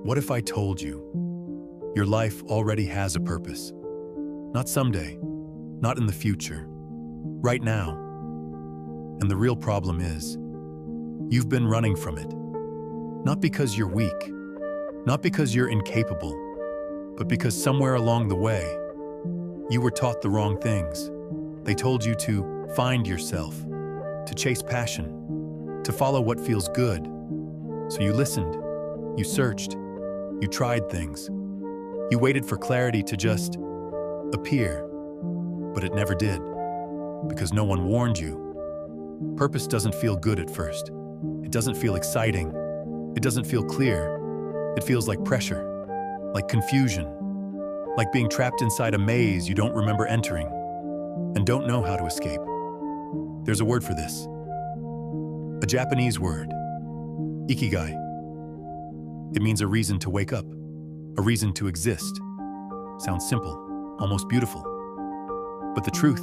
What if I told you your life already has a purpose? Not someday, not in the future, right now. And the real problem is, you've been running from it. Not because you're weak, not because you're incapable, but because somewhere along the way, you were taught the wrong things. They told you to find yourself, to chase passion, to follow what feels good. So you listened, you searched, you tried things. You waited for clarity to just appear, but it never did, because no one warned you. Purpose doesn't feel good at first. It doesn't feel exciting. It doesn't feel clear. It feels like pressure, like confusion, like being trapped inside a maze you don't remember entering and don't know how to escape. There's a word for this, a Japanese word, ikigai. It means a reason to wake up, a reason to exist. Sounds simple, almost beautiful. But the truth,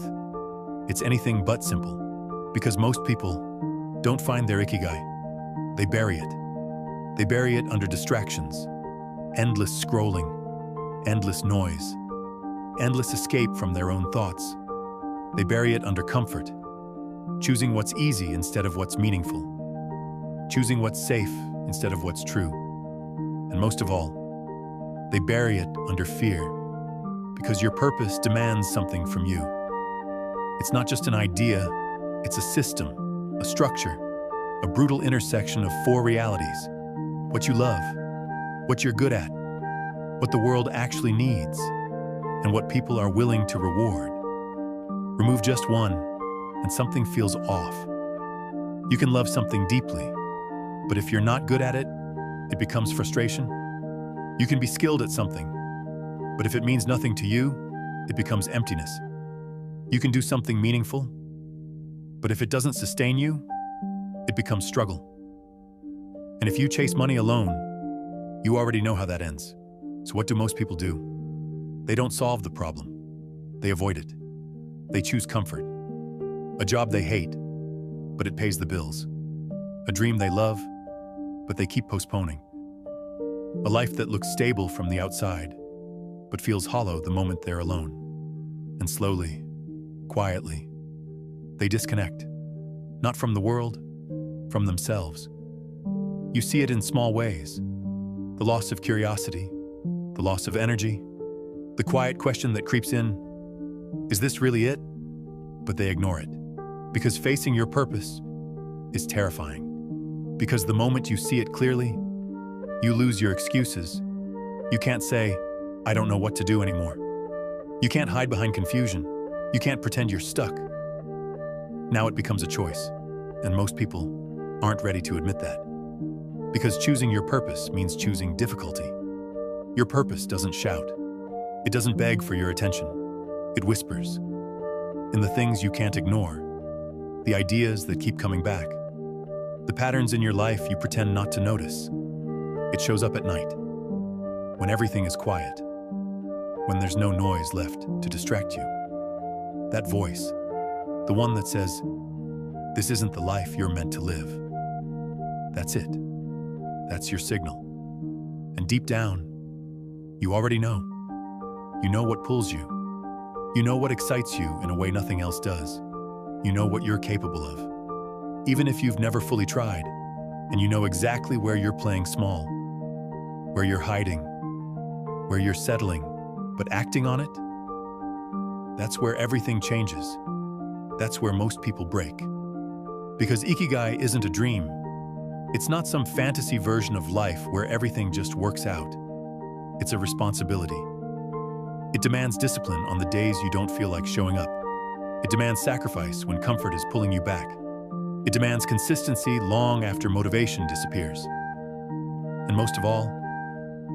it's anything but simple, because most people don't find their ikigai. They bury it. They bury it under distractions, endless scrolling, endless noise, endless escape from their own thoughts. They bury it under comfort, choosing what's easy instead of what's meaningful, choosing what's safe instead of what's true. And most of all, they bury it under fear, because your purpose demands something from you. It's not just an idea, it's a system, a structure, a brutal intersection of four realities: what you love, what you're good at, what the world actually needs, and what people are willing to reward. Remove just one, and something feels off. You can love something deeply, but if you're not good at it, it becomes frustration. You can be skilled at something, but if it means nothing to you, it becomes emptiness. You can do something meaningful, but if it doesn't sustain you, it becomes struggle. And if you chase money alone, you already know how that ends. So what do most people do? They don't solve the problem. They avoid it. They choose comfort. A job they hate, but it pays the bills. A dream they love, but they keep postponing. A life that looks stable from the outside, but feels hollow the moment they're alone. And slowly, quietly, they disconnect. Not from the world, from themselves. You see it in small ways. The loss of curiosity, the loss of energy, the quiet question that creeps in, is this really it? But they ignore it. Because facing your purpose is terrifying. Because the moment you see it clearly, you lose your excuses. You can't say, I don't know what to do anymore. You can't hide behind confusion. You can't pretend you're stuck. Now it becomes a choice, and most people aren't ready to admit that. Because choosing your purpose means choosing difficulty. Your purpose doesn't shout. It doesn't beg for your attention. It whispers. In the things you can't ignore, the ideas that keep coming back, the patterns in your life you pretend not to notice. It shows up at night, when everything is quiet, when there's no noise left to distract you. That voice, the one that says, this isn't the life you're meant to live. That's it. That's your signal. And deep down, you already know. You know what pulls you. You know what excites you in a way nothing else does. You know what you're capable of. Even if you've never fully tried, and you know exactly where you're playing small, where you're hiding, where you're settling, but acting on it, that's where everything changes. That's where most people break. Because Ikigai isn't a dream. It's not some fantasy version of life where everything just works out. It's a responsibility. It demands discipline on the days you don't feel like showing up. It demands sacrifice when comfort is pulling you back. It demands consistency long after motivation disappears. And most of all,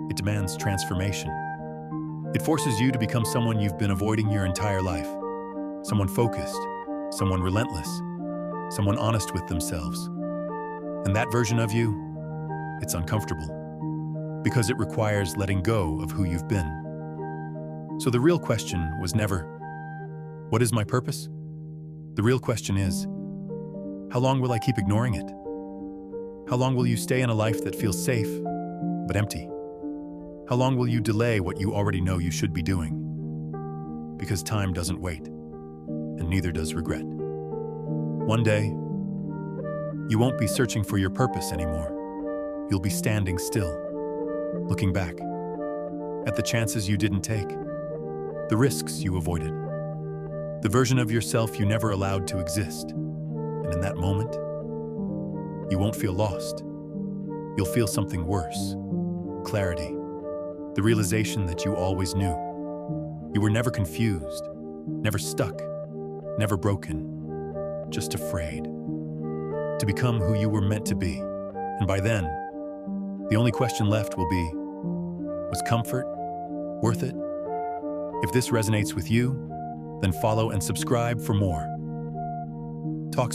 it demands transformation. It forces you to become someone you've been avoiding your entire life. Someone focused, someone relentless, someone honest with themselves. And that version of you, it's uncomfortable, because it requires letting go of who you've been. So the real question was never, what is my purpose? The real question is, how long will I keep ignoring it? How long will you stay in a life that feels safe, but empty? How long will you delay what you already know you should be doing? Because time doesn't wait, and neither does regret. One day, you won't be searching for your purpose anymore. You'll be standing still, looking back at the chances you didn't take, the risks you avoided, the version of yourself you never allowed to exist. And in that moment, you won't feel lost. You'll feel something worse: clarity, the realization that you always knew. You were never confused, never stuck, never broken, just afraid to become who you were meant to be. And by then, the only question left will be, was comfort worth it? If this resonates with you, then follow and subscribe for more. Talks